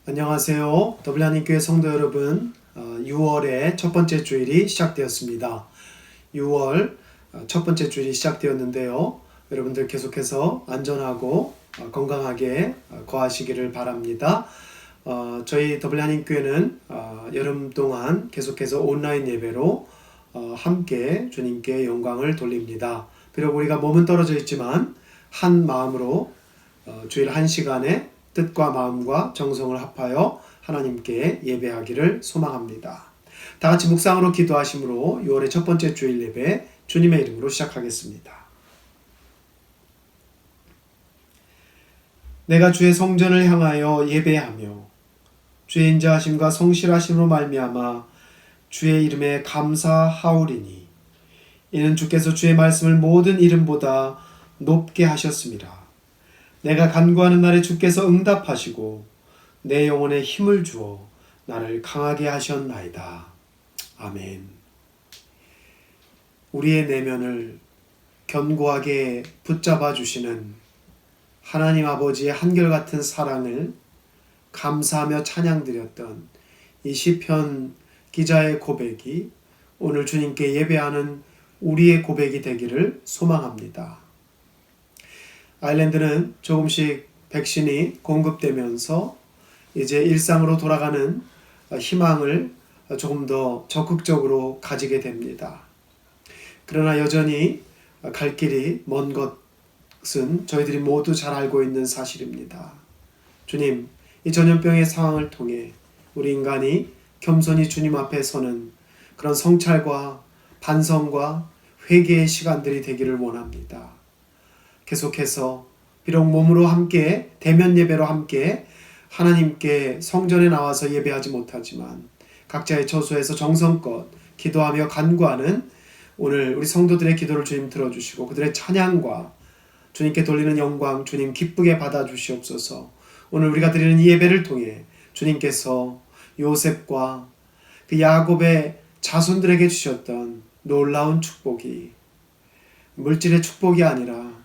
안녕하세요. 더블유하나님교회 성도 여러분, 6월의 첫 번째 주일이 시작되었습니다. 6월 첫 번째 주일이 시작되었는데요. 여러분들 계속해서 안전하고 건강하게 거하시기를 바랍니다. 저희 더블유하나님교회는 여름 동안 계속해서 온라인 예배로 함께 주님께 영광을 돌립니다. 비록 우리가 몸은 떨어져 있지만 한 마음으로 주일 1시간에 뜻과 마음과 정성을 합하여 하나님께 예배하기를 소망합니다. 다 같이 묵상으로 기도하심으로 6월의 첫 번째 주일 예배 주님의 이름으로 시작하겠습니다. 내가 주의 성전을 향하여 예배하며 주의 인자하심과 성실하심으로 말미암아 주의 이름에 감사하오리니 이는 주께서 주의 말씀을 모든 이름보다 높게 하셨습니다. 내가 간구하는 날에 주께서 응답하시고 내 영혼에 힘을 주어 나를 강하게 하셨나이다. 아멘. 우리의 내면을 견고하게 붙잡아 주시는 하나님 아버지의 한결같은 사랑을 감사하며 찬양드렸던 이 시편 기자의 고백이 오늘 주님께 예배하는 우리의 고백이 되기를 소망합니다. 아일랜드는 조금씩 백신이 공급되면서 이제 일상으로 돌아가는 희망을 조금 더 적극적으로 가지게 됩니다. 그러나 여전히 갈 길이 먼 것은 저희들이 모두 잘 알고 있는 사실입니다. 주님, 이 전염병의 상황을 통해 우리 인간이 겸손히 주님 앞에 서는 그런 성찰과 반성과 회개의 시간들이 되기를 원합니다. 계속해서 비록 몸으로 함께 대면 예배로 함께 하나님께 성전에 나와서 예배하지 못하지만 각자의 처소에서 정성껏 기도하며 간구하는 오늘 우리 성도들의 기도를 주님 들어주시고 그들의 찬양과 주님께 돌리는 영광 주님 기쁘게 받아주시옵소서. 오늘 우리가 드리는 이 예배를 통해 주님께서 요셉과 그 야곱의 자손들에게 주셨던 놀라운 축복이 물질의 축복이 아니라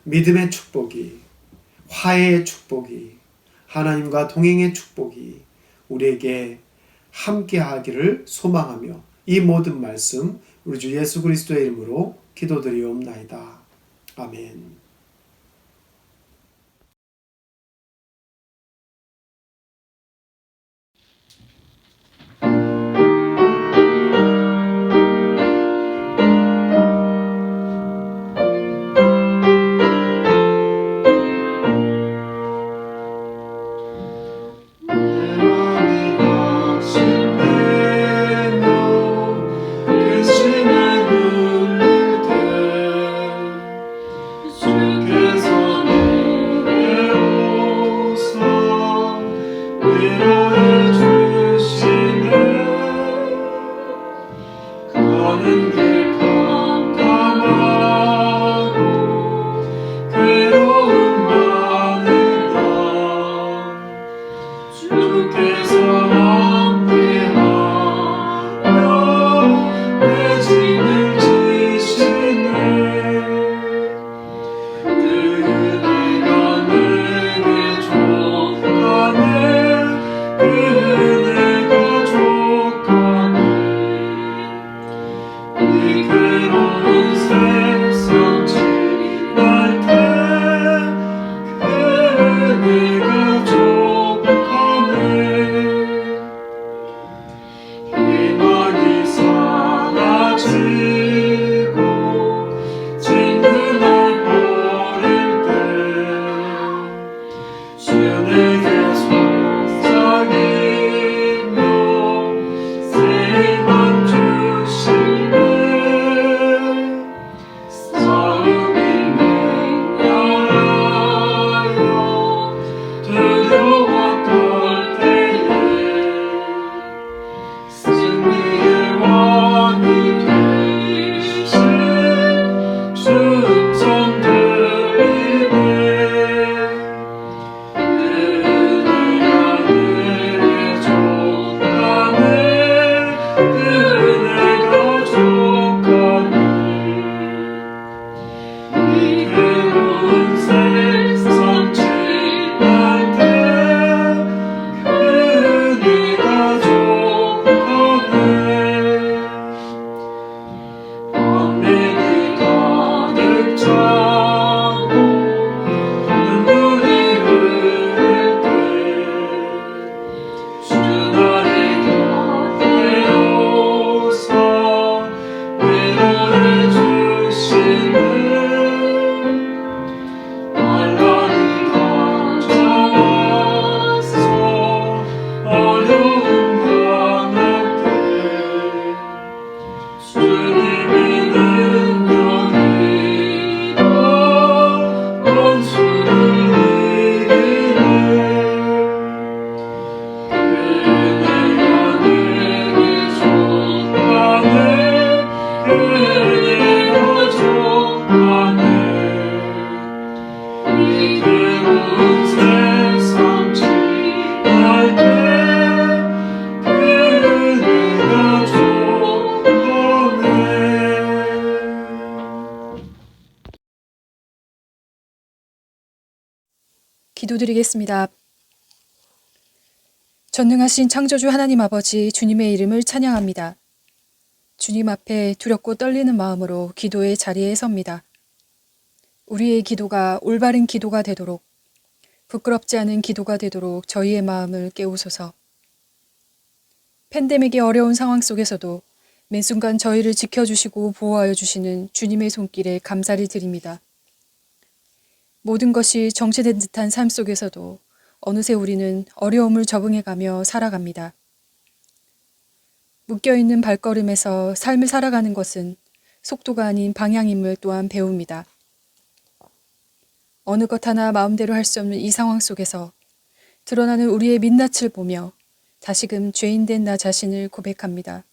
믿음의 축복이, 화해의 축복이, 하나님과 동행의 축복이 우리에게 함께하기를 소망하며 이 모든 말씀 우리 주 예수 그리스도의 이름으로 기도드리옵나이다. 아멘. 기도드리겠습니다. 전능하신 창조주 하나님 아버지 주님의 이름을 찬양합니다. 주님 앞에 두렵고 떨리는 마음으로 기도의 자리에 섭니다. 우리의 기도가 올바른 기도가 되도록, 부끄럽지 않은 기도가 되도록 저희의 마음을 깨우소서. 팬데믹의 어려운 상황 속에서도 매 순간 저희를 지켜주시고 보호하여 주시는 주님의 손길에 감사를 드립니다. 모든 것이 정체된 듯한 삶 속에서도 어느새 우리는 어려움을 적응해가며 살아갑니다. 묶여있는 발걸음에서 삶을 살아가는 것은 속도가 아닌 방향임을 또한 배웁니다. 어느 것 하나 마음대로 할 수 없는 이 상황 속에서 드러나는 우리의 민낯을 보며 다시금 죄인된 나 자신을 고백합니다.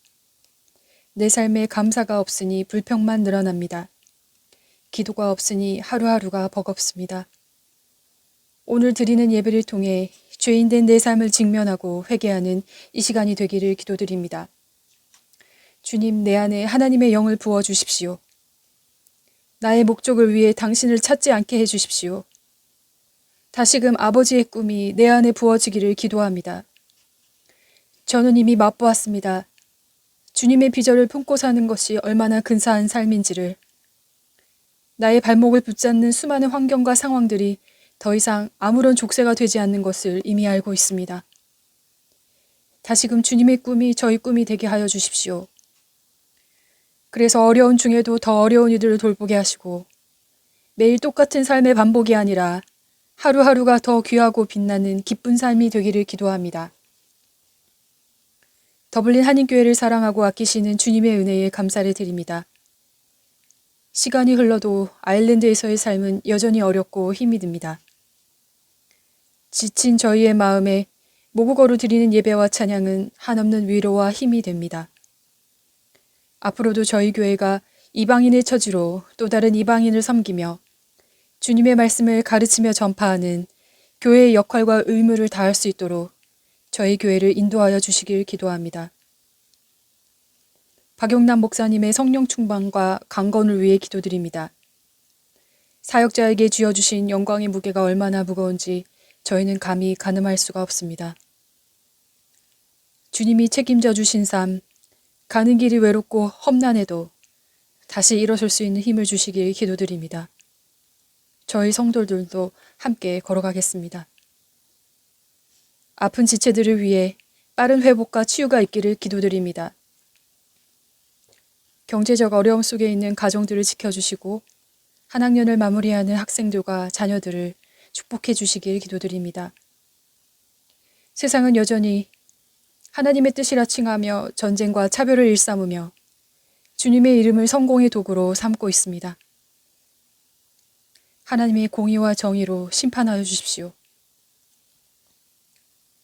내 삶에 감사가 없으니 불평만 늘어납니다. 기도가 없으니 하루하루가 버겁습니다. 오늘 드리는 예배를 통해 죄인된 내 삶을 직면하고 회개하는 이 시간이 되기를 기도드립니다. 주님, 내 안에 하나님의 영을 부어주십시오. 나의 목적을 위해 당신을 찾지 않게 해주십시오. 다시금 아버지의 꿈이 내 안에 부어지기를 기도합니다. 저는 이미 맛보았습니다. 주님의 비전을 품고 사는 것이 얼마나 근사한 삶인지를. 나의 발목을 붙잡는 수많은 환경과 상황들이 더 이상 아무런 족쇄가 되지 않는 것을 이미 알고 있습니다. 다시금 주님의 꿈이 저희 꿈이 되게 하여 주십시오. 그래서 어려운 중에도 더 어려운 이들을 돌보게 하시고 매일 똑같은 삶의 반복이 아니라 하루하루가 더 귀하고 빛나는 기쁜 삶이 되기를 기도합니다. 더블린 한인교회를 사랑하고 아끼시는 주님의 은혜에 감사를 드립니다. 시간이 흘러도 아일랜드에서의 삶은 여전히 어렵고 힘이 듭니다. 지친 저희의 마음에 모국어로 드리는 예배와 찬양은 한없는 위로와 힘이 됩니다. 앞으로도 저희 교회가 이방인의 처지로 또 다른 이방인을 섬기며 주님의 말씀을 가르치며 전파하는 교회의 역할과 의무를 다할 수 있도록 저희 교회를 인도하여 주시길 기도합니다. 박용남 목사님의 성령 충만과 강건을 위해 기도드립니다. 사역자에게 쥐어주신 영광의 무게가 얼마나 무거운지 저희는 감히 가늠할 수가 없습니다. 주님이 책임져 주신 삶, 가는 길이 외롭고 험난해도 다시 일어설 수 있는 힘을 주시길 기도드립니다. 저희 성도들도 함께 걸어가겠습니다. 아픈 지체들을 위해 빠른 회복과 치유가 있기를 기도드립니다. 경제적 어려움 속에 있는 가정들을 지켜주시고 한 학년을 마무리하는 학생들과 자녀들을 축복해 주시길 기도드립니다. 세상은 여전히 하나님의 뜻이라 칭하며 전쟁과 차별을 일삼으며 주님의 이름을 성공의 도구로 삼고 있습니다. 하나님의 공의와 정의로 심판하여 주십시오.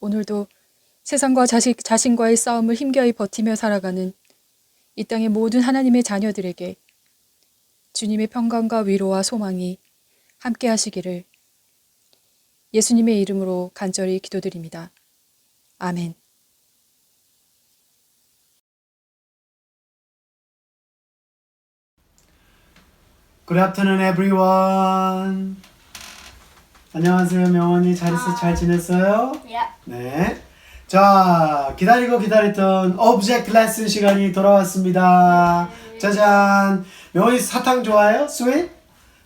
오늘도 세상과 자신과의 싸움을 힘겨이 버티며 살아가는 이 땅의 모든 하나님의 자녀들에게 주님의 평강과 위로와 소망이 함께 하시기를 예수님의 이름으로 간절히 기도드립니다. 아멘. Good afternoon, everyone. 안녕하세요, 명원이 잘 지냈어요? Yeah. 네. 자, 기다리고 기다렸던 Object Lesson 시간이 돌아왔습니다. 짜잔. 명원이 사탕 좋아해요? 스윗?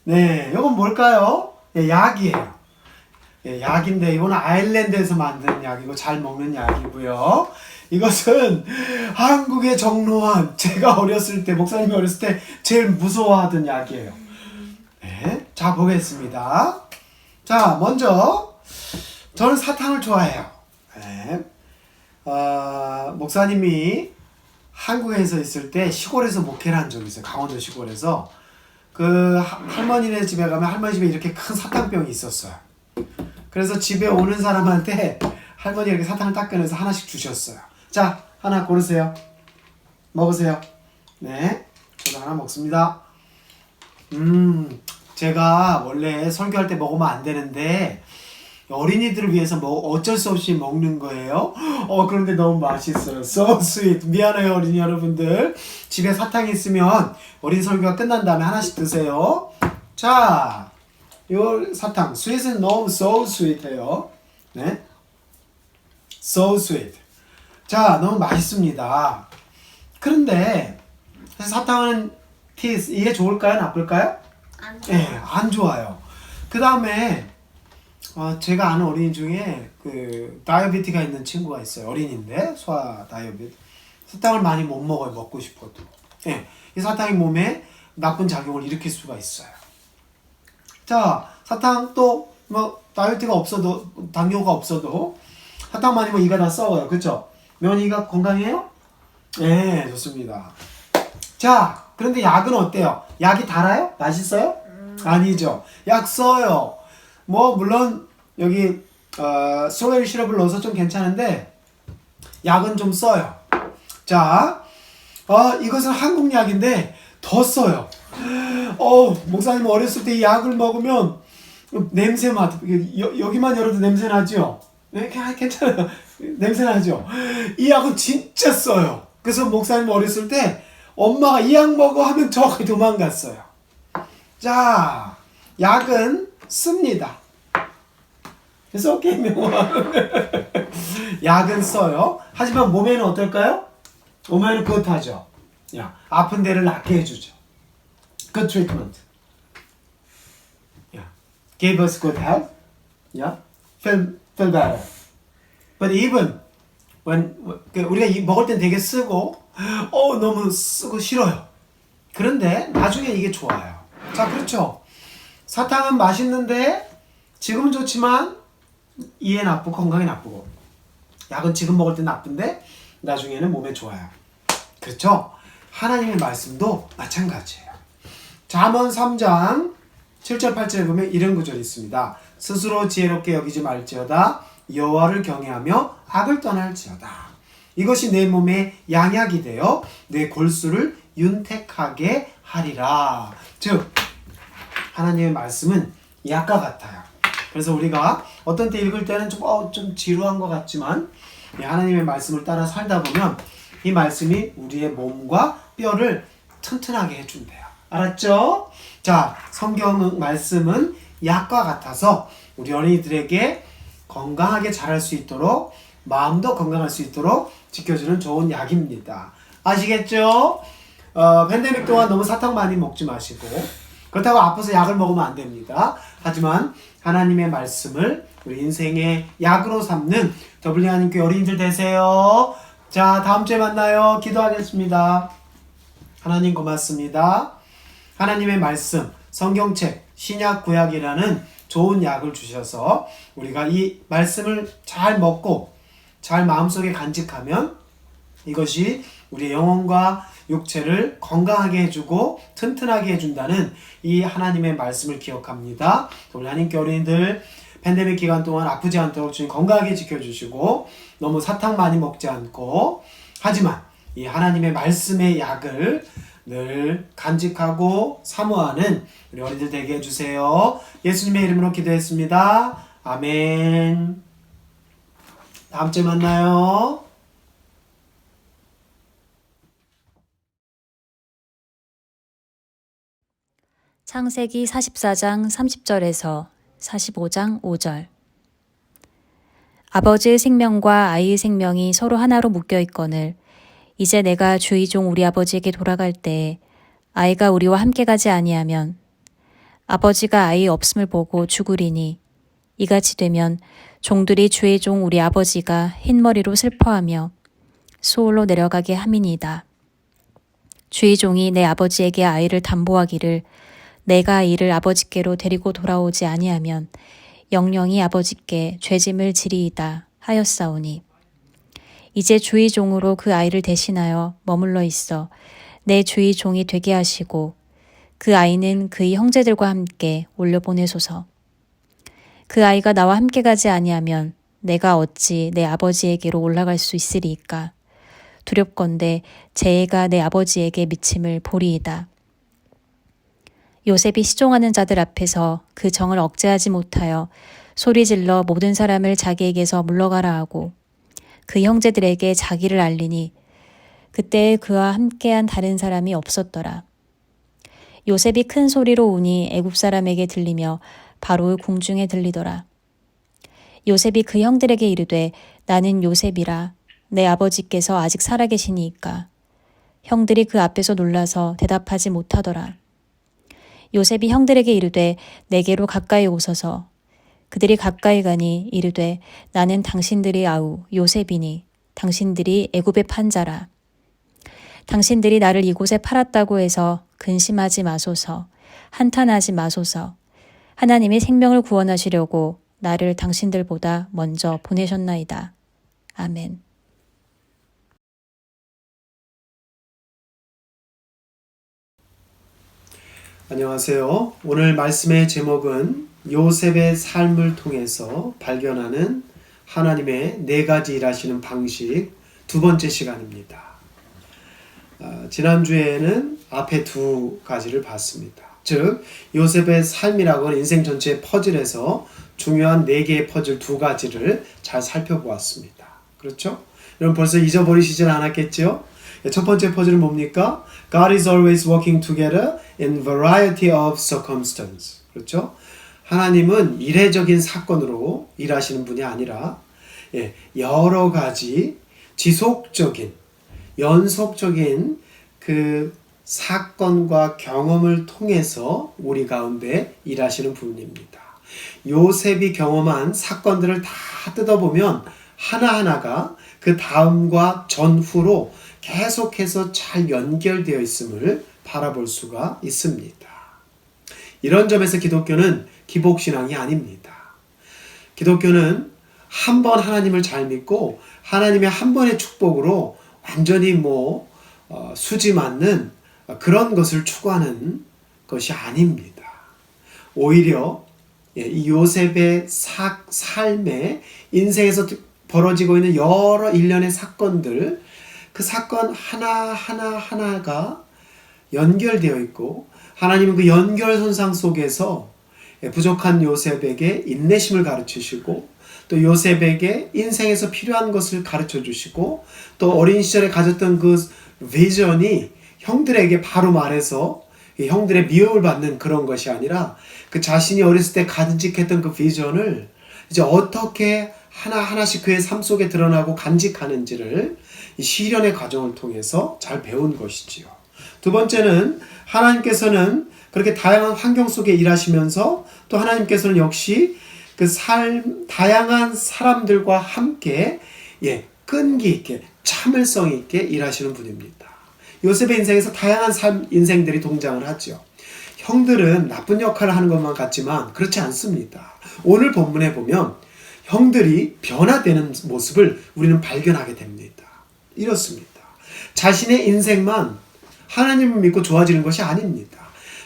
네, 이건 뭘까요? 예, 약이에요. 예, 약인데 이거는 아일랜드에서 만든 약이고 잘 먹는 약이고요. 이것은 한국의 정로원, 제가 어렸을 때, 목사님이 어렸을 때 제일 무서워하던 약이에요. 네, 자, 보겠습니다. 자, 먼저 저는 사탕을 좋아해요. 네. 목사님이 한국에서 있을 때 시골에서 목회를 한 적이 있어요. 강원도 시골에서. 그 할머니네 집에 가면 할머니 집에 이렇게 큰 사탕병이 있었어요. 그래서 집에 오는 사람한테 할머니가 이렇게 사탕을 딱 꺼내서 하나씩 주셨어요. 자, 하나 고르세요. 먹으세요. 네, 저도 하나 먹습니다. 제가 원래 설교할 때 먹으면 안 되는데 어린이들을 위해서 어쩔 수 없이 먹는 거예요. 그런데 너무 맛있어요. So sweet. 미안해요, 어린이 여러분들. 집에 사탕이 있으면 어린 설교가 끝난 다음에 하나씩 드세요. 자, 요 사탕 sweet은 너무 so sweet해요. 네, so sweet. 자, 너무 맛있습니다. 그런데 사탕은 teeth 이게 좋을까요, 나쁠까요? 안 좋아. 네, 안 좋아요. 그 다음에 제가 아는 어린이 중에 그 다이어비티가 있는 친구가 있어요. 어린인데 소아 다이어비티. 사탕을 많이 못 먹어요. 먹고 싶어도. 예, 이 사탕이 몸에 나쁜 작용을 일으킬 수가 있어요. 자, 사탕 또 뭐 다이어트가 없어도 당뇨가 없어도 사탕 많이 먹으면 이가 다 썩어요. 그렇죠? 면이가 건강해요? 네, 좋습니다. 자, 그런데 약은 어때요? 약이 달아요? 맛있어요? 아니죠. 약 써요. 뭐 물론 여기 스트로베리 시럽을 넣어서 좀 괜찮은데 약은 좀 써요. 자, 이것은 한국 약인데 더 써요. 목사님 어렸을 때 이 약을 먹으면 냄새 맡 여기만 열어도 냄새 나죠? 네, 괜찮아요. 냄새 나죠? 이 약은 진짜 써요. 그래서 목사님 어렸을 때 엄마가 이 약 먹어 하면 저기 도망갔어요. 자, 약은 씁니다. 그래서 약은 써요. 하지만 몸에는 어떨까요? 몸에는 그것하죠. 야, 아픈 데를 낫게 해주죠. Good treatment. Yeah. Gave us good health. Yeah. Feel better. But even when 우리가 먹을 땐 되게 쓰고 너무 쓰고 싫어요. 그런데 나중에 이게 좋아요. 자, 그렇죠. 사탕은 맛있는데 지금은 좋지만 이에 나쁘고 건강에 나쁘고 약은 지금 먹을 때 나쁜데 나중에는 몸에 좋아요. 그렇죠? 하나님의 말씀도 마찬가지예요. 잠언 3장 7절 8절에 보면 이런 구절이 있습니다. 스스로 지혜롭게 여기지 말지어다 여호와를 경외하며 악을 떠날지어다. 이것이 내 몸에 양약이 되어 내 골수를 윤택하게 하리라. 즉 하나님의 말씀은 약과 같아요. 그래서 우리가 어떤 때 읽을 때는 좀 지루한 것 같지만 하나님의 말씀을 따라 살다 보면 이 말씀이 우리의 몸과 뼈를 튼튼하게 해준대요. 알았죠? 자, 성경 말씀은 약과 같아서 우리 어린이들에게 건강하게 자랄 수 있도록 마음도 건강할 수 있도록 지켜주는 좋은 약입니다. 아시겠죠? 팬데믹 동안 너무 사탕 많이 먹지 마시고 그렇다고 아파서 약을 먹으면 안 됩니다. 하지만 하나님의 말씀을 우리 인생의 약으로 삼는 더블리 하나님께 어린이들 되세요. 자, 다음 주에 만나요. 기도하겠습니다. 하나님 고맙습니다. 하나님의 말씀, 성경책, 신약 구약이라는 좋은 약을 주셔서 우리가 이 말씀을 잘 먹고 잘 마음속에 간직하면 이것이 우리의 영혼과 육체를 건강하게 해주고 튼튼하게 해준다는 이 하나님의 말씀을 기억합니다. 우리 하나님께 어린이들 팬데믹 기간 동안 아프지 않도록 주님 건강하게 지켜주시고 너무 사탕 많이 먹지 않고 하지만 이 하나님의 말씀의 약을 늘 간직하고 사모하는 우리 어린이들 되게 해주세요. 예수님의 이름으로 기도했습니다. 아멘. 다음 주에 만나요. 창세기 44장 30절에서 45장 5절. 아버지의 생명과 아이의 생명이 서로 하나로 묶여 있거늘 이제 내가 주의 종 우리 아버지에게 돌아갈 때에 아이가 우리와 함께 가지 아니하면 아버지가 아이 없음을 보고 죽으리니 이같이 되면 종들이 주의 종 우리 아버지가 흰머리로 슬퍼하며 수월로 내려가게 함이니이다. 주의 종이 내 아버지에게 아이를 담보하기를 내가 이를 아버지께로 데리고 돌아오지 아니하면 영영이 아버지께 죄짐을 지리이다 하였사오니 이제 주의 종으로 그 아이를 대신하여 머물러 있어 내 주의 종이 되게 하시고 그 아이는 그의 형제들과 함께 올려보내소서. 그 아이가 나와 함께 가지 아니하면 내가 어찌 내 아버지에게로 올라갈 수 있으리이까. 두렵건대 제 애가 내 아버지에게 미침을 보리이다. 요셉이 시종하는 자들 앞에서 그 정을 억제하지 못하여 소리질러 모든 사람을 자기에게서 물러가라 하고 그 형제들에게 자기를 알리니 그때 그와 함께한 다른 사람이 없었더라. 요셉이 큰 소리로 우니 애굽 사람에게 들리며 바로 궁중에 들리더라. 요셉이 그 형들에게 이르되 나는 요셉이라 내 아버지께서 아직 살아계시니이까. 형들이 그 앞에서 놀라서 대답하지 못하더라. 요셉이 형들에게 이르되 내게로 가까이 오소서. 그들이 가까이 가니 이르되 나는 당신들의 아우 요셉이니 당신들이 애굽에 판 자라. 당신들이 나를 이곳에 팔았다고 해서 근심하지 마소서. 한탄하지 마소서. 하나님이 생명을 구원하시려고 나를 당신들보다 먼저 보내셨나이다. 아멘. 안녕하세요. 오늘 말씀의 제목은 요셉의 삶을 통해서 발견하는 하나님의 네 가지 일하시는 방식 두 번째 시간입니다. 지난주에는 앞에 두 가지를 봤습니다. 즉 요셉의 삶이라고 하는 인생 전체의 퍼즐에서 중요한 네 개의 퍼즐 두 가지를 잘 살펴보았습니다. 그렇죠? 여러분 벌써 잊어버리시진 않았겠죠? 첫 번째 퍼즐은 뭡니까? God is always working together in variety of circumstances. 그렇죠? 하나님은 이례적인 사건으로 일하시는 분이 아니라 여러 가지 지속적인, 연속적인 그 사건과 경험을 통해서 우리 가운데 일하시는 분입니다. 요셉이 경험한 사건들을 다 뜯어보면 하나하나가 그 다음과 전후로 계속해서 잘 연결되어 있음을 바라볼 수가 있습니다. 이런 점에서 기독교는 기복신앙이 아닙니다. 기독교는 한 번 하나님을 잘 믿고 하나님의 한 번의 축복으로 완전히 수지 맞는 그런 것을 추구하는 것이 아닙니다. 오히려 이 요셉의 삶에 인생에서 벌어지고 있는 여러 일련의 사건들, 그 사건 하나가 연결되어 있고 하나님은 그 연결선상 속에서 부족한 요셉에게 인내심을 가르치시고 또 요셉에게 인생에서 필요한 것을 가르쳐 주시고 또 어린 시절에 가졌던 그 비전이 형들에게 바로 말해서 형들의 미움을 받는 그런 것이 아니라 그 자신이 어렸을 때 간직했던 그 비전을 이제 어떻게 하나하나씩 그의 삶 속에 드러나고 간직하는지를 이 시련의 과정을 통해서 잘 배운 것이지요. 두 번째는 하나님께서는 그렇게 다양한 환경 속에 일하시면서 또 하나님께서는 역시 그 다양한 사람들과 함께 끈기 있게 참을성 있게 일하시는 분입니다. 요셉의 인생에서 다양한 인생들이 동장을 하죠. 형들은 나쁜 역할을 하는 것만 같지만 그렇지 않습니다. 오늘 본문에 보면 형들이 변화되는 모습을 우리는 발견하게 됩니다. 이렇습니다. 자신의 인생만 하나님을 믿고 좋아지는 것이 아닙니다.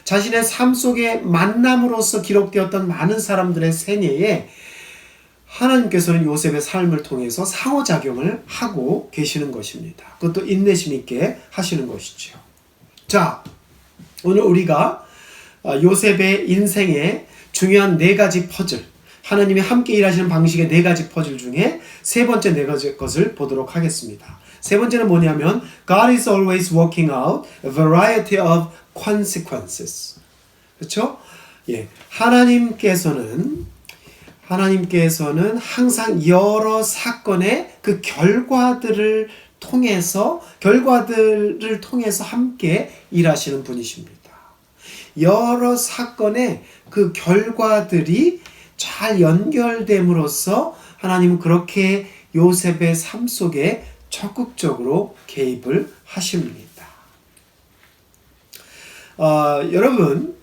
자신의 삶 속에 만남으로써 기록되었던 많은 사람들의 생애에 하나님께서는 요셉의 삶을 통해서 상호작용을 하고 계시는 것입니다. 그것도 인내심 있게 하시는 것이죠. 자, 오늘 우리가 요셉의 인생의 중요한 네 가지 퍼즐, 하나님이 함께 일하시는 방식의 네 가지 퍼즐 중에 세 번째 네 가지 것을 보도록 하겠습니다. 세 번째는 뭐냐면 God is always working out a variety of consequences. 그렇죠? 하나님께서는 항상 여러 사건의 그 결과들을 통해서 함께 일하시는 분이십니다. 여러 사건의 그 결과들이 잘 연결됨으로써 하나님은 그렇게 요셉의 삶 속에 적극적으로 개입을 하십니다. 여러분,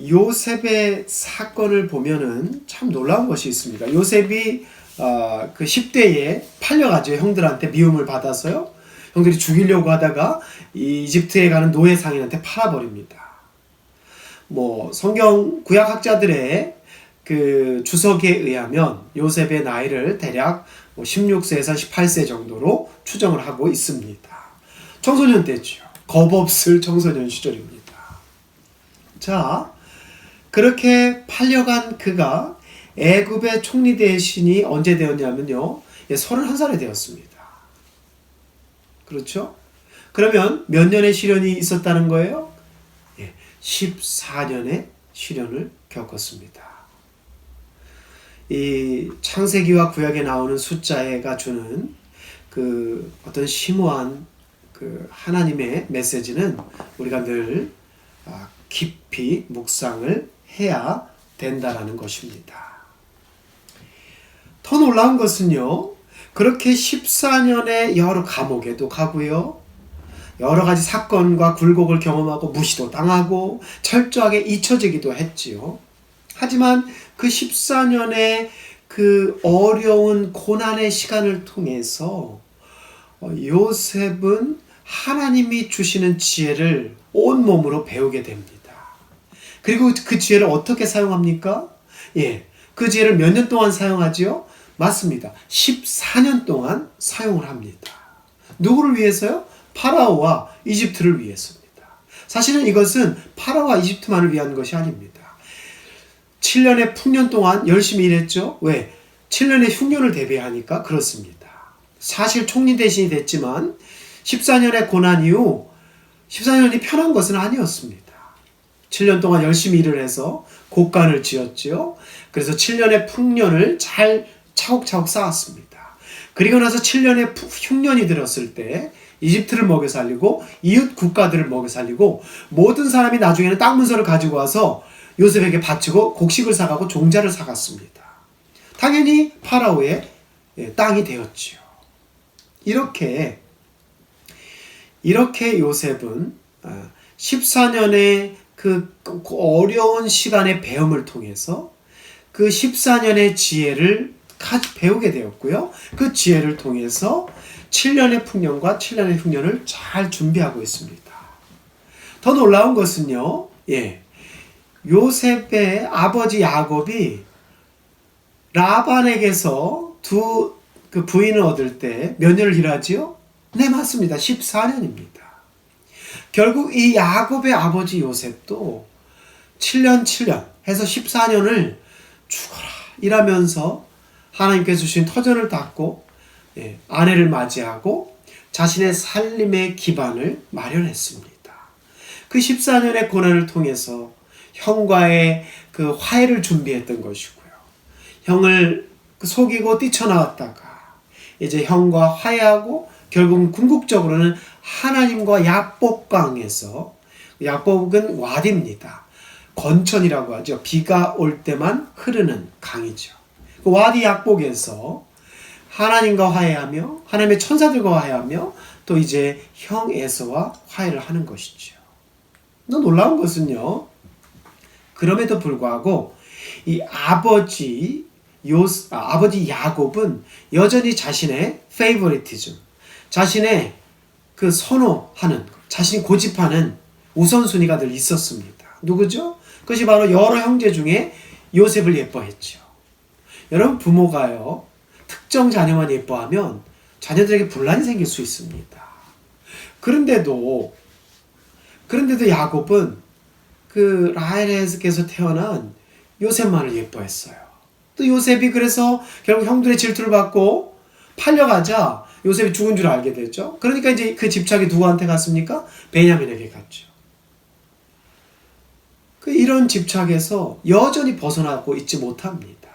요셉의 사건을 보면은 참 놀라운 것이 있습니다. 요셉이 그 10대에 팔려가죠. 형들한테 미움을 받아서요. 형들이 죽이려고 하다가 이 이집트에 가는 노예 상인한테 팔아버립니다. 성경 구약학자들의 그 주석에 의하면 요셉의 나이를 대략 16세에서 18세 정도로 추정을 하고 있습니다. 청소년 때죠. 겁없을 청소년 시절입니다. 자, 그렇게 팔려간 그가 애굽의 총리 대신이 언제 되었냐면요. 31살에 되었습니다. 그렇죠? 그러면 몇 년의 시련이 있었다는 거예요? 14년의 시련을 겪었습니다. 이 창세기와 구약에 나오는 숫자가 주는 그 어떤 심오한 그 하나님의 메시지는 우리가 늘 깊이 묵상을 해야 된다라는 것입니다. 더 놀라운 것은요, 그렇게 14년의 여러 감옥에도 가고요, 여러 가지 사건과 굴곡을 경험하고 무시도 당하고 철저하게 잊혀지기도 했지요. 하지만 그 14년의 그 어려운 고난의 시간을 통해서 요셉은 하나님이 주시는 지혜를 온몸으로 배우게 됩니다. 그리고 그 지혜를 어떻게 사용합니까? 그 지혜를 몇 년 동안 사용하지요? 맞습니다. 14년 동안 사용을 합니다. 누구를 위해서요? 파라오와 이집트를 위해서입니다. 사실은 이것은 파라오와 이집트만을 위한 것이 아닙니다. 7년의 풍년 동안 열심히 일했죠. 왜? 7년의 흉년을 대비하니까 그렇습니다. 사실 총리 대신이 됐지만 14년의 고난 이후 14년이 편한 것은 아니었습니다. 7년 동안 열심히 일을 해서 곡간을 지었지요. 그래서 7년의 풍년을 잘 차곡차곡 쌓았습니다. 그리고 나서 7년의 흉년이 들었을 때 이집트를 먹여 살리고 이웃 국가들을 먹여 살리고 모든 사람이 나중에는 땅 문서를 가지고 와서 요셉에게 바치고 곡식을 사가고 종자를 사갔습니다. 당연히 파라오의 땅이 되었지요. 이렇게 요셉은 14년의 그 어려운 시간의 배움을 통해서 그 14년의 지혜를 배우게 되었고요. 그 지혜를 통해서 7년의 풍년과 7년의 흉년을 잘 준비하고 있습니다. 더 놀라운 것은요, 요셉의 아버지 야곱이 라반에게서 그 부인을 얻을 때 몇 년을 일하지요? 네, 맞습니다. 14년입니다. 결국 이 야곱의 아버지 요셉도 7년 해서 14년을 죽어라 일하면서 하나님께서 주신 터전을 닦고 아내를 맞이하고 자신의 살림의 기반을 마련했습니다. 그 14년의 고난을 통해서 형과의 그 화해를 준비했던 것이고요. 형을 속이고 뛰쳐나왔다가 이제 형과 화해하고 결국은 궁극적으로는 하나님과 약복강에서, 약복은 와디입니다. 건천이라고 하죠. 비가 올 때만 흐르는 강이죠. 그 와디 약복에서 하나님과 화해하며 하나님의 천사들과 화해하며 또 이제 형 에서와 화해를 하는 것이죠. 또 놀라운 것은요, 그럼에도 불구하고 이 아버지 야곱은 여전히 자신의 페이보리티즘, 자신의 그 선호하는, 자신이 고집하는 우선순위가 늘 있었습니다. 누구죠? 그것이 바로 여러 형제 중에 요셉을 예뻐했죠. 여러분, 부모가요, 특정 자녀만 예뻐하면 자녀들에게 분란이 생길 수 있습니다. 그런데도 야곱은 그 라헬에서 태어난 요셉만을 예뻐했어요. 또 요셉이 그래서 결국 형들의 질투를 받고 팔려가자 요셉이 죽은 줄 알게 됐죠. 그러니까 이제 그 집착이 누구한테 갔습니까? 베냐민에게 갔죠. 이런 집착에서 여전히 벗어나고 있지 못합니다.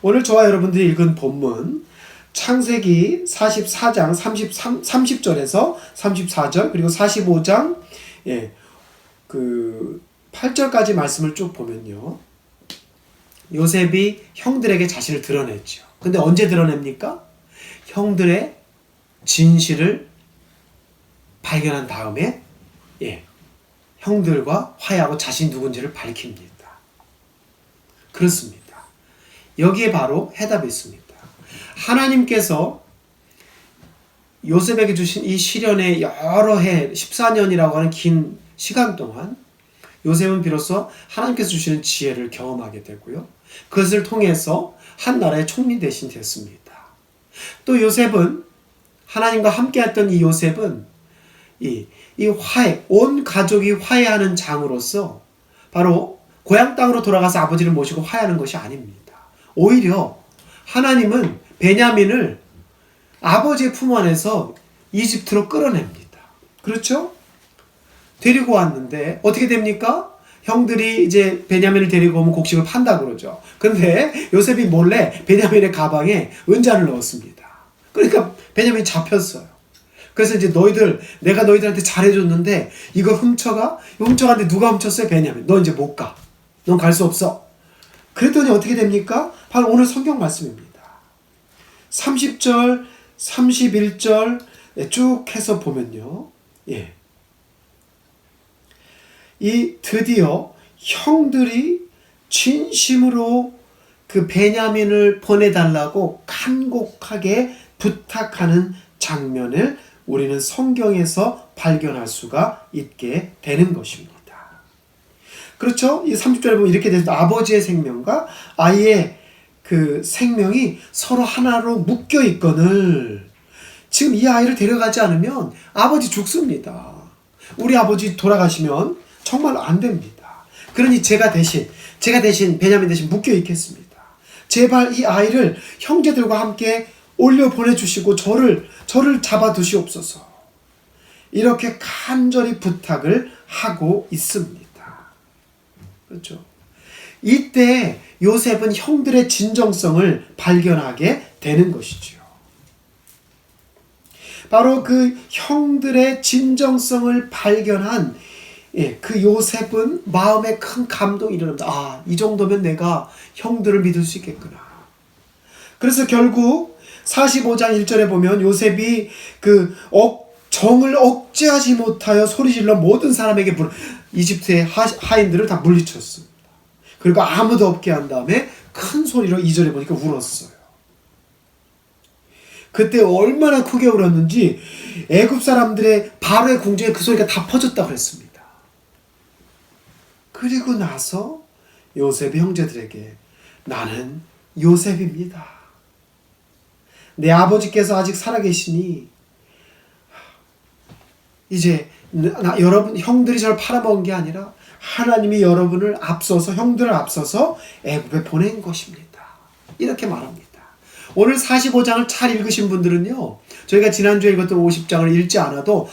오늘 저와 여러분들이 읽은 본문 창세기 44장 30절에서 34절 그리고 45장 그 8절까지 말씀을 쭉 보면요, 요셉이 형들에게 자신을 드러냈죠. 근데 언제 드러냅니까? 형들의 진실을 발견한 다음에 형들과 화해하고 자신이 누군지를 밝힙니다. 그렇습니다. 여기에 바로 해답이 있습니다. 하나님께서 요셉에게 주신 이 시련의 여러 해, 14년이라고 하는 긴 시간 동안 요셉은 비로소 하나님께서 주시는 지혜를 경험하게 되고요. 그것을 통해서 한 나라의 총리 대신 됐습니다. 또 요셉은, 하나님과 함께했던 이 요셉은 이 화해, 온 가족이 화해하는 장으로서 바로 고향 땅으로 돌아가서 아버지를 모시고 화해하는 것이 아닙니다. 오히려 하나님은 베냐민을 아버지의 품 안에서 이집트로 끌어냅니다. 그렇죠? 데리고 왔는데 어떻게 됩니까? 형들이 이제 베냐민을 데리고 오면 곡식을 판다 그러죠. 근데 요셉이 몰래 베냐민의 가방에 은자를 넣었습니다. 그러니까 베냐민이 잡혔어요. 그래서 이제 내가 너희들한테 잘해줬는데 이거 훔쳐갔는데 누가 훔쳤어요? 베냐민. 너 이제 못 가. 넌 갈 수 없어. 그랬더니 어떻게 됩니까? 바로 오늘 성경 말씀입니다. 30절, 31절 쭉 해서 보면요. 예. 이 드디어 형들이 진심으로 그 베냐민을 보내달라고 간곡하게 부탁하는 장면을 우리는 성경에서 발견할 수가 있게 되는 것입니다. 그렇죠? 이 30절에 보면 이렇게 되죠. 아버지의 생명과 아이의 그 생명이 서로 하나로 묶여 있거늘 지금 이 아이를 데려가지 않으면 아버지 죽습니다. 우리 아버지 돌아가시면 정말 안 됩니다. 그러니 제가 대신 베냐민 대신 묶여 있겠습니다. 제발 이 아이를 형제들과 함께 올려 보내주시고 저를 잡아두시옵소서. 이렇게 간절히 부탁을 하고 있습니다. 그렇죠? 이때 요셉은 형들의 진정성을 발견하게 되는 것이죠. 바로 그 형들의 진정성을 발견한 그 요셉은 마음에 큰 감동이 일어납니다. 아, 이 정도면 내가 형들을 믿을 수 있겠구나. 그래서 결국 45장 1절에 보면 요셉이 그 정을 억제하지 못하여 소리질러 모든 사람에게 이집트의 하인들을 다 물리쳤습니다. 그리고 아무도 없게 한 다음에 큰 소리로 2절에 보니까 울었어요. 그때 얼마나 크게 울었는지 애굽 사람들의 바로의 궁정에 그 소리가 다 퍼졌다고 그랬습니다. 그리고 나서 요셉이 형제들에게 나는 요셉입니다. 내 아버지께서 아직 살아계시니 이제 여러분 형들이 저를 팔아먹은 게 아니라 하나님이 형들을 앞서서 애굽에 보낸 것입니다. 이렇게 말합니다. 오늘 45장을 잘 읽으신 분들은요. 저희가 지난주에 읽었던 50장을 읽지 않아도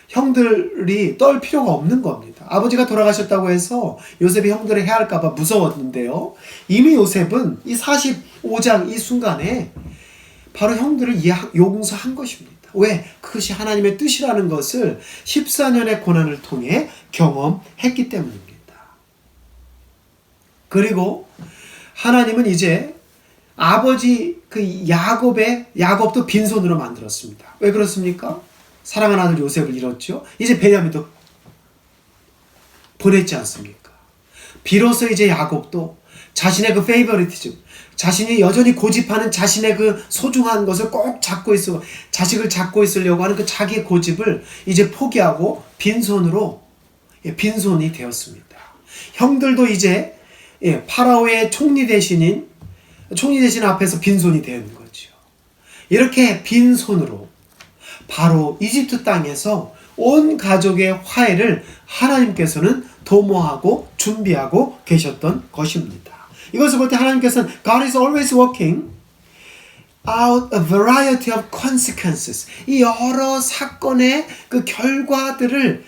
형들이 떨 필요가 없는 겁니다. 아버지가 돌아가셨다고 해서 요셉이 형들을 해할까 봐 무서웠는데요. 이미 요셉은 이 45장 이 순간에 바로 형들을 용서한 것입니다. 왜? 그것이 하나님의 뜻이라는 것을 14년의 고난을 통해 경험했기 때문입니다. 그리고 하나님은 이제 아버지 그 야곱도 빈손으로 만들었습니다. 왜 그렇습니까? 사랑하는 아들 요셉을 잃었죠. 이제 베냐민도 보냈지 않습니까? 비로소 이제 야곱도 자신의 그 페이버리티즘, 자신이 여전히 고집하는 자신의 그 소중한 것을 꼭 자식을 잡고 있으려고 하는 그 자기의 고집을 이제 포기하고 빈손이 되었습니다. 형들도 이제 파라오의 총리 대신 앞에서 빈손이 되는 거죠. 이렇게 빈손으로 바로 이집트 땅에서 온 가족의 화해를 하나님께서는 도모하고 준비하고 계셨던 것입니다. 이것을 볼 때 하나님께서는 God is always working out a variety of consequences. 이 여러 사건의 그 결과들을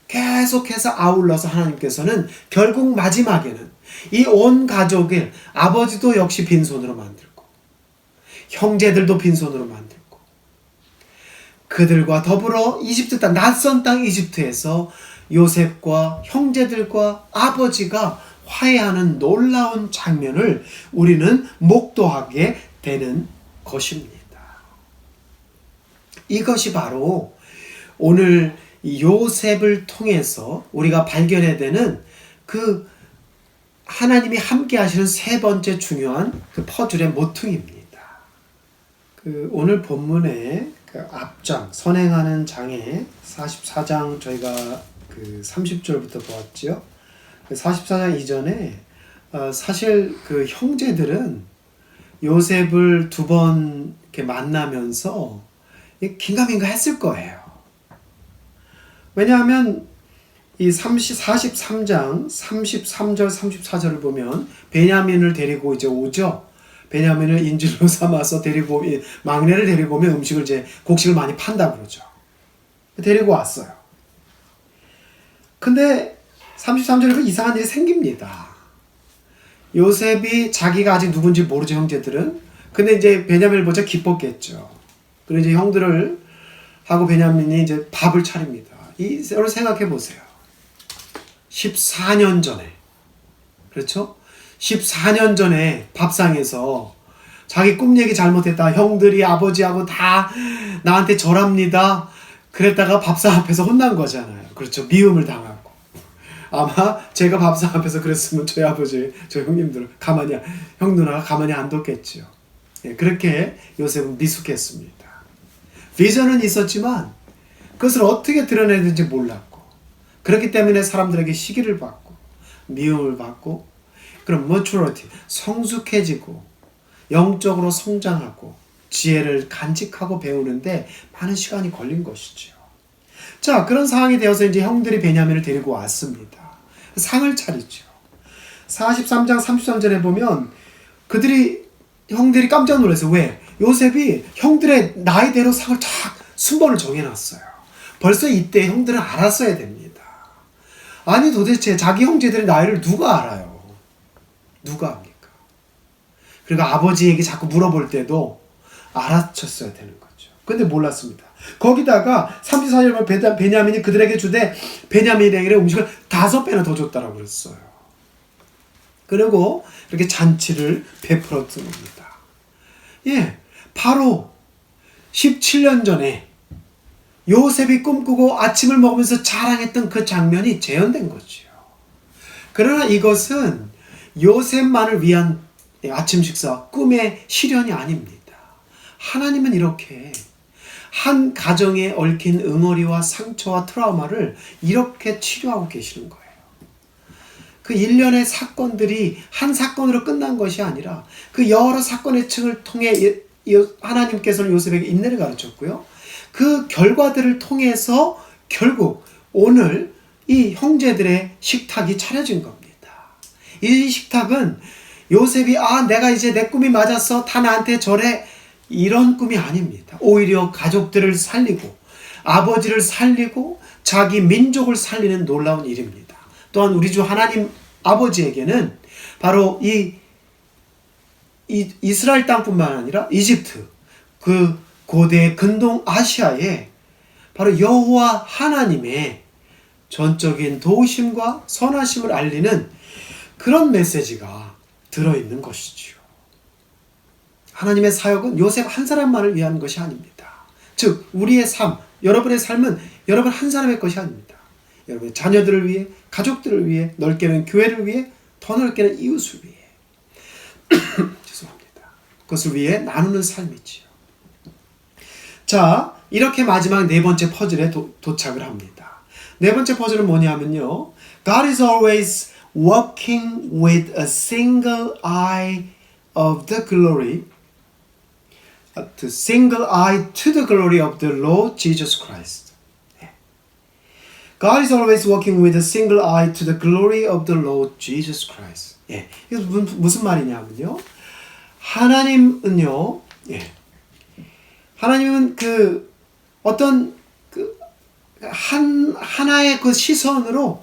계속해서 아울러서 하나님께서는 결국 마지막에는 이 온 가족을 아버지도 역시 빈손으로 만들고 형제들도 빈손으로 만들고 그들과 더불어 이집트 땅, 낯선 땅 이집트에서 요셉과 형제들과 아버지가 화해하는 놀라운 장면을 우리는 목도하게 되는 것입니다. 이것이 바로 오늘 요셉을 통해서 우리가 발견해야 되는 그 하나님이 함께 하시는 세 번째 중요한 그 퍼즐의 모퉁이입니다. 그 오늘 본문의 그 앞장, 선행하는 장의 44장 저희가 그 30절부터 보았죠. 44장 이전에 사실 그 형제들은 요셉을 두 번 이렇게 만나면서 긴가민가 했을 거예요. 왜냐하면 이 43장 33절 34절을 보면 베냐민을 데리고 이제 오죠. 베냐민을 인질로 삼아서 막내를 데리고 오면 곡식을 많이 판다 그러죠. 데리고 왔어요. 근데 33절에 보면 이상한 일이 생깁니다. 요셉이 자기가 아직 누군지 모르죠, 형제들은. 근데 이제 베냐민을 보자 기뻤겠죠. 그리고 이제 형들을 하고 베냐민이 이제 밥을 차립니다. 여러분 생각해 보세요. 14년 전에, 그렇죠? 14년 전에 밥상에서 자기 꿈 얘기 잘못했다. 형들이 아버지하고 다 나한테 절합니다. 그랬다가 밥상 앞에서 혼난 거잖아요. 그렇죠? 미움을 당하고. 아마 제가 밥상 앞에서 그랬으면 저희 아버지, 저희 형님들 형 누나가 가만히 안 뒀겠죠. 예, 그렇게 요셉은 미숙했습니다. 비전은 있었지만 그것을 어떻게 드러내야 되는지 몰랐고, 그렇기 때문에 사람들에게 시기를 받고 미움을 받고, 그럼 maturity, 성숙해지고 영적으로 성장하고 지혜를 간직하고 배우는데 많은 시간이 걸린 것이죠. 자, 그런 상황이 되어서 이제 형들이 베냐민을 데리고 왔습니다. 상을 차리죠. 43장 33절에 보면 형들이 깜짝 놀랐어요. 왜? 요셉이 형들의 나이대로 상을 탁 순번을 정해놨어요. 벌써 이때 형들은 알았어야 됩니다. 아니 도대체 자기 형제들의 나이를 누가 알아요? 누가 압니까? 그리고 아버지에게 자꾸 물어볼 때도 알아챘어야 되는 거죠. 근데 몰랐습니다. 거기다가 34절 보면 베냐민이 그들에게 주되 베냐민에게 음식을 5배나 더 줬다라고 그랬어요. 그리고 이렇게 잔치를 베풀어 줍니다. 예, 바로 17년 전에 요셉이 꿈꾸고 아침을 먹으면서 자랑했던 그 장면이 재현된 거죠. 그러나 이것은 요셉만을 위한 아침 식사, 꿈의 실현이 아닙니다. 하나님은 이렇게 한 가정에 얽힌 응어리와 상처와 트라우마를 이렇게 치료하고 계시는 거예요. 그 일련의 사건들이 한 사건으로 끝난 것이 아니라 그 여러 사건의 층을 통해 하나님께서는 요셉에게 인내를 가르쳤고요. 그 결과들을 통해서 결국 오늘 이 형제들의 식탁이 차려진 겁니다. 이 식탁은 요셉이 내가 이제 내 꿈이 맞았어. 다 나한테 절해. 이런 꿈이 아닙니다. 오히려 가족들을 살리고 아버지를 살리고 자기 민족을 살리는 놀라운 일입니다. 또한 우리 주 하나님 아버지에게는 바로 이 이스라엘 땅뿐만 아니라 이집트, 그 고대 근동 아시아에 바로 여호와 하나님의 전적인 도우심과 선하심을 알리는 그런 메시지가 들어있는 것이지요. 하나님의 사역은 요셉 한 사람만을 위한 것이 아닙니다. 즉 우리의 삶, 여러분의 삶은 여러분 한 사람의 것이 아닙니다. 여러분의 자녀들을 위해, 가족들을 위해, 넓게는 교회를 위해, 더 넓게는 이웃을 위해 죄송합니다. 그것을 위해 나누는 삶이지요. 자, 이렇게 마지막 네 번째 퍼즐에 도착을 합니다. 네 번째 퍼즐은 뭐냐면요, God is always working with a single eye of the glory, the single eye to the glory of the Lord Jesus Christ. God is always working with a single eye to the glory of the Lord Jesus Christ. 예, 이게 무슨 말이냐면요, 하나님은요, 하나님은 그 어떤 그 하나의 그 시선으로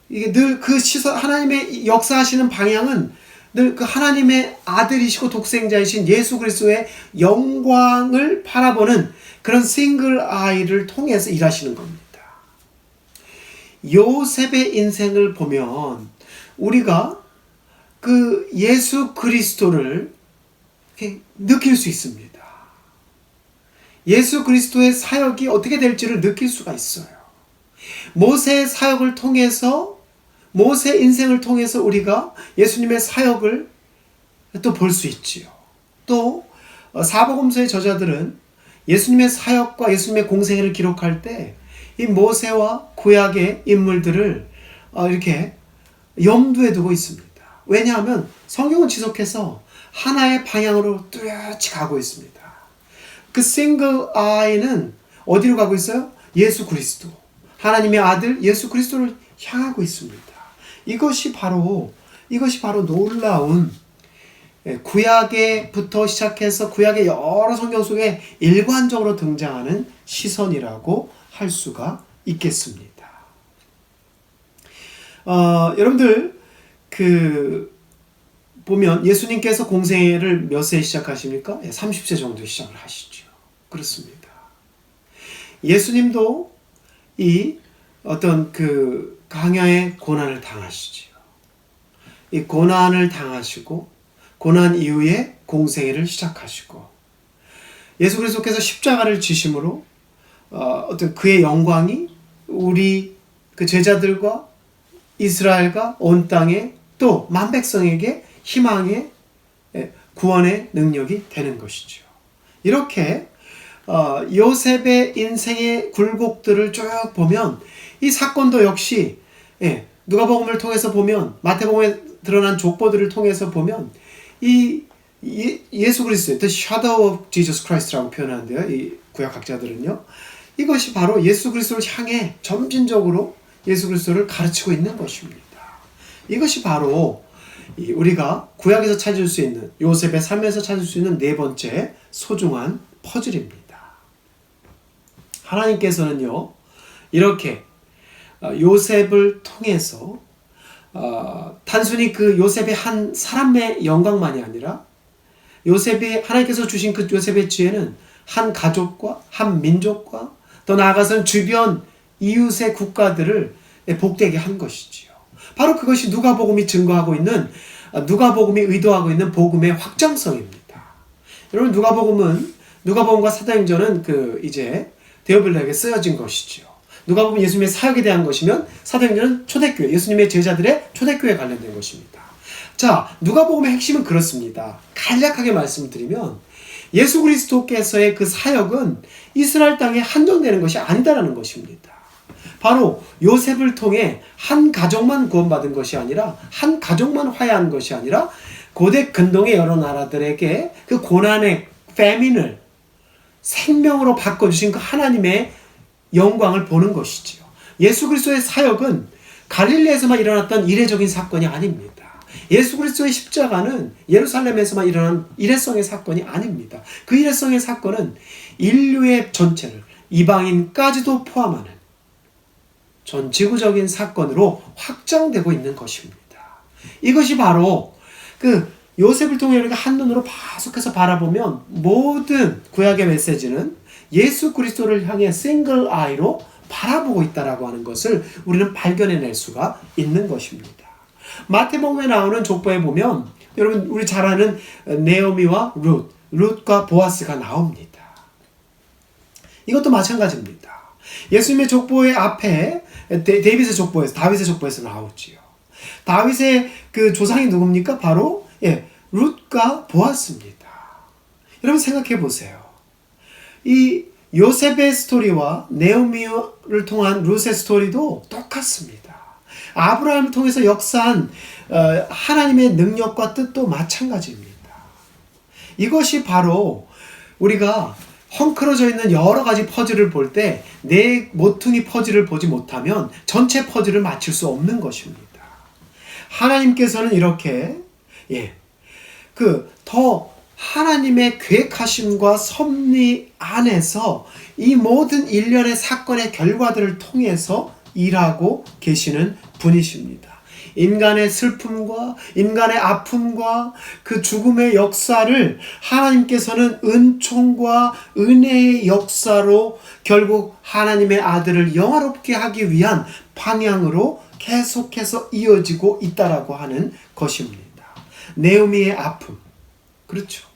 이게 늘 그 시선, 하나님의 역사하시는 방향은 늘 그 하나님의 아들이시고 독생자이신 예수 그리스도의 영광을 바라보는 그런 싱글 아이를 통해서 일하시는 겁니다. 요셉의 인생을 보면 우리가 그 예수 그리스도를 이렇게 느낄 수 있습니다. 예수 그리스도의 사역이 어떻게 될지를 느낄 수가 있어요. 모세의 사역을 통해서, 모세 인생을 통해서 우리가 예수님의 사역을 또 볼 수 있지요. 또 사복음서의 저자들은 예수님의 사역과 예수님의 공생애를 기록할 때 이 모세와 구약의 인물들을 이렇게 염두에 두고 있습니다. 왜냐하면 성경은 지속해서 하나의 방향으로 뚜렷이 가고 있습니다. 그 싱글 아이는 어디로 가고 있어요? 예수 그리스도, 하나님의 아들 예수 그리스도를 향하고 있습니다. 이것이 바로 놀라운, 구약에부터 시작해서 구약의 여러 성경 속에 일관적으로 등장하는 시선이라고 할 수가 있겠습니다. 여러분들 보면 예수님께서 공생애를 몇 세에 시작하십니까? 30세 정도에 시작을 하시죠. 그렇습니다. 예수님도 이 어떤 강야의 고난을 당하시죠. 이 고난을 당하시고 고난 이후에 공생애를 시작하시고 예수 그리스도께서 십자가를 지심으로 어떤 그의 영광이 우리 그 제자들과 이스라엘과 온 땅에 또 만백성에게 희망의 구원의 능력이 되는 것이죠. 이렇게 요셉의 인생의 굴곡들을 쭉 보면 이 사건도 역시 누가복음을 통해서 보면 마태복음에 드러난 족보들을 통해서 보면 이 예수 그리스도의 The Shadow of Jesus Christ라고 표현하는데요. 이 구약학자들은요. 이것이 바로 예수 그리스도를 향해 점진적으로 예수 그리스도를 가르치고 있는 것입니다. 이것이 바로 우리가 구약에서 찾을 수 있는 요셉의 삶에서 찾을 수 있는 네 번째 소중한 퍼즐입니다. 하나님께서는요. 이렇게 요셉을 통해서 단순히 그 요셉의 한 사람의 영광만이 아니라 하나님께서 주신 그 요셉의 지혜는 한 가족과 한 민족과 더 나아가서는 주변 이웃의 국가들을 복되게 한 것이지요. 바로 그것이 누가복음이 의도하고 있는 복음의 확장성입니다. 여러분 누가복음과 사도행전은 이제 데오빌로에게 쓰여진 것이지요. 누가복음은 예수님의 사역에 대한 것이면 사도행전은 초대교회, 예수님의 제자들의 초대교회에 관련된 것입니다. 자, 누가복음의 핵심은 그렇습니다. 간략하게 말씀드리면 예수 그리스도께서의 그 사역은 이스라엘 땅에 한정되는 것이 아니다라는 것입니다. 바로 요셉을 통해 한 가족만 구원받은 것이 아니라 한 가족만 화해한 것이 아니라 고대 근동의 여러 나라들에게 그 고난의 패민을 생명으로 바꿔주신 그 하나님의 영광을 보는 것이지요. 예수 그리스도의 사역은 갈릴리에서만 일어났던 이례적인 사건이 아닙니다. 예수 그리스도의 십자가는 예루살렘에서만 일어난 일회성의 사건이 아닙니다. 그 일회성의 사건은 인류의 전체를 이방인까지도 포함하는 전 지구적인 사건으로 확장되고 있는 것입니다. 이것이 바로 요셉을 통해 우리가 한눈으로 계속해서 바라보면 모든 구약의 메시지는 예수 그리스도를 향해 싱글 아이로 바라보고 있다라고 하는 것을 우리는 발견해낼 수가 있는 것입니다. 마태복음에 나오는 족보에 보면 여러분 우리 잘 아는 네오미와 룻과 보아스가 나옵니다. 이것도 마찬가지입니다. 예수님의 족보의 앞에 다윗의 족보에서 나오지요. 다윗의 그 조상이 누굽니까? 바로 룻과 보아스입니다. 여러분 생각해 보세요. 이 요셉의 스토리와 네오미를 통한 룻의 스토리도 똑같습니다. 아브라함을 통해서 역사한 하나님의 능력과 뜻도 마찬가지입니다. 이것이 바로 우리가 헝클어져 있는 여러 가지 퍼즐을 볼 때 내 모퉁이 퍼즐을 보지 못하면 전체 퍼즐을 맞출 수 없는 것입니다. 하나님께서는 이렇게 더 하나님의 계획하심과 섭리 안에서 이 모든 일련의 사건의 결과들을 통해서 일하고 계시는 분이십니다. 인간의 슬픔과 인간의 아픔과 그 죽음의 역사를 하나님께서는 은총과 은혜의 역사로 결국 하나님의 아들을 영화롭게 하기 위한 방향으로 계속해서 이어지고 있다라고 하는 것입니다. 네오미의 아픔, 그렇죠.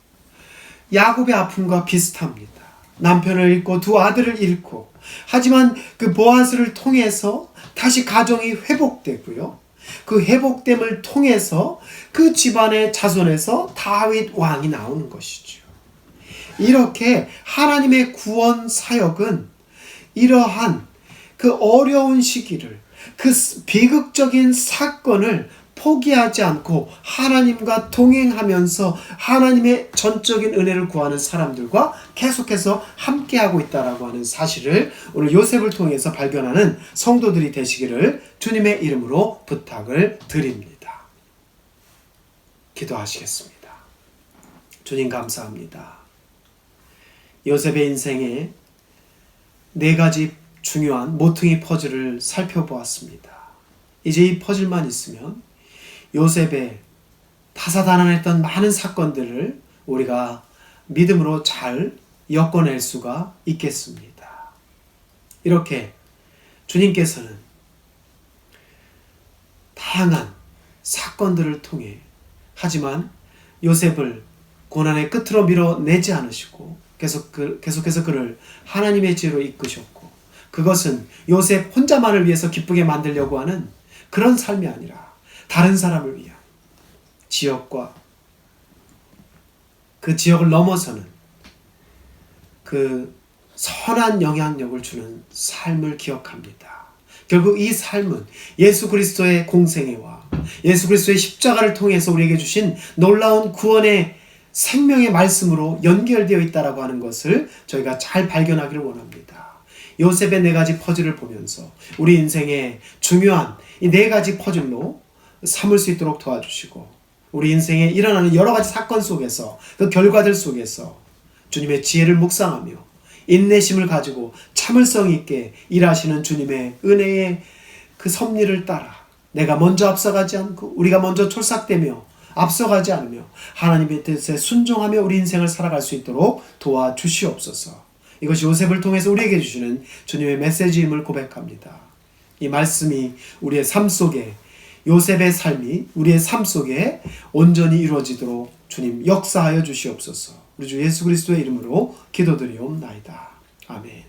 야곱의 아픔과 비슷합니다. 남편을 잃고 두 아들을 잃고 하지만 그 보아스를 통해서 다시 가정이 회복되고요. 그 회복됨을 통해서 그 집안의 자손에서 다윗 왕이 나오는 것이죠. 이렇게 하나님의 구원 사역은 이러한 그 어려운 시기를 그 비극적인 사건을 포기하지 않고 하나님과 동행하면서 하나님의 전적인 은혜를 구하는 사람들과 계속해서 함께하고 있다라고 하는 사실을 오늘 요셉을 통해서 발견하는 성도들이 되시기를 주님의 이름으로 부탁을 드립니다. 기도하시겠습니다. 주님 감사합니다. 요셉의 인생에 네 가지 중요한 모퉁이 퍼즐을 살펴보았습니다. 이제 이 퍼즐만 있으면 요셉의 다사다난했던 많은 사건들을 우리가 믿음으로 잘 엮어낼 수가 있겠습니다. 이렇게 주님께서는 다양한 사건들을 통해 하지만 요셉을 고난의 끝으로 밀어내지 않으시고 계속해서 그를 하나님의 지혜로 이끄셨고, 그것은 요셉 혼자만을 위해서 기쁘게 만들려고 하는 그런 삶이 아니라 다른 사람을 위한 지역과 그 지역을 넘어서는 그 선한 영향력을 주는 삶을 기억합니다. 결국 이 삶은 예수 그리스도의 공생애와 예수 그리스도의 십자가를 통해서 우리에게 주신 놀라운 구원의 생명의 말씀으로 연결되어 있다라고 하는 것을 저희가 잘 발견하기를 원합니다. 요셉의 4가지 퍼즐을 보면서 우리 인생의 중요한 이 4가지 퍼즐로 삼을 수 있도록 도와주시고, 우리 인생에 일어나는 여러 가지 사건 속에서 그 결과들 속에서 주님의 지혜를 묵상하며 인내심을 가지고 참을성 있게 일하시는 주님의 은혜의 그 섭리를 따라 내가 먼저 앞서가지 않고 우리가 먼저 촐싹대며 앞서가지 않으며 하나님의 뜻에 순종하며 우리 인생을 살아갈 수 있도록 도와주시옵소서. 이것이 요셉을 통해서 우리에게 주시는 주님의 메시지임을 고백합니다. 이 말씀이 우리의 삶 속에, 요셉의 삶이 우리의 삶 속에 온전히 이루어지도록 주님 역사하여 주시옵소서. 우리 주 예수 그리스도의 이름으로 기도드리옵나이다. 아멘.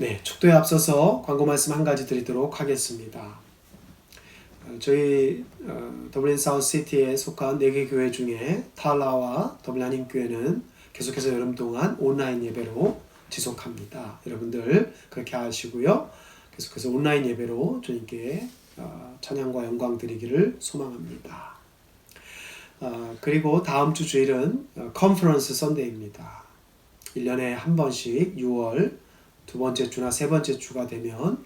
네, 축도에 앞서서 광고 말씀 한 가지 드리도록 하겠습니다. 저희 더블린 사우스시티에 속한 4개 교회 중에 탈라와 더블린 한인교회는 계속해서 여름 동안 온라인 예배로 지속합니다. 여러분들 그렇게 하시고요. 계속해서 온라인 예배로 주님께 찬양과 영광 드리기를 소망합니다. 그리고 다음 주 주일은 컨퍼런스 선데이입니다. 1년에 한 번씩 6월 두 번째 주나 세 번째 주가 되면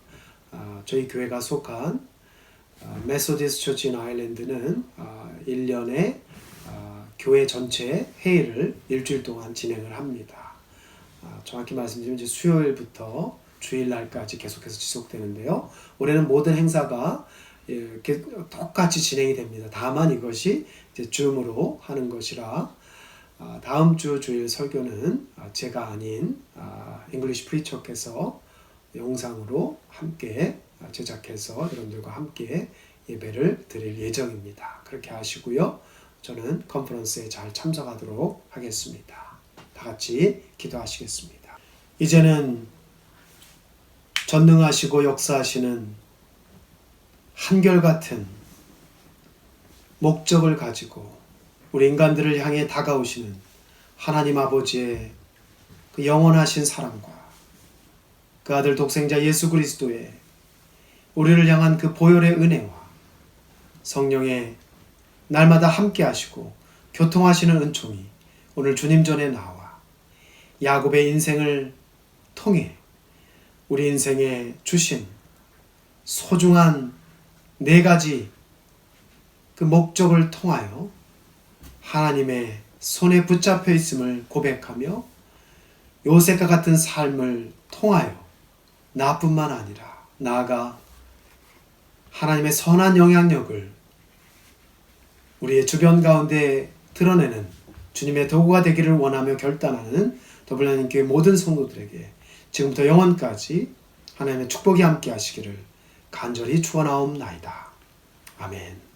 저희 교회가 속한 메소디스트 처치 인 아일랜드는 1년에 교회 전체 회의를 일주일 동안 진행을 합니다. 정확히 말씀드리면 이제 수요일부터 주일날까지 계속해서 지속되는데요. 올해는 모든 행사가 이렇게 똑같이 진행이 됩니다. 다만 이것이 이제 줌으로 하는 것이라 다음 주 주일 설교는 제가 아닌 잉글리시 프리처께서 영상으로 함께 제작해서 여러분들과 함께 예배를 드릴 예정입니다. 그렇게 하시고요. 저는 컨퍼런스에 잘 참석하도록 하겠습니다. 다 같이 기도하시겠습니다. 이제는 전능하시고 역사하시는 한결같은 목적을 가지고 우리 인간들을 향해 다가오시는 하나님 아버지의 그 영원하신 사랑과 그 아들 독생자 예수 그리스도의 우리를 향한 그 보혈의 은혜와 성령의 날마다 함께 하시고 교통하시는 은총이 오늘 주님 전에 나와 야곱의 인생을 통해 우리 인생에 주신 소중한 4가지 그 목적을 통하여 하나님의 손에 붙잡혀 있음을 고백하며 요셉과 같은 삶을 통하여 나뿐만 아니라 나아가 하나님의 선한 영향력을 우리의 주변 가운데 드러내는 주님의 도구가 되기를 원하며 결단하는 더블유나인 교회 모든 성도들에게 지금부터 영원까지 하나님의 축복이 함께 하시기를 간절히 축원하옵나이다. 아멘.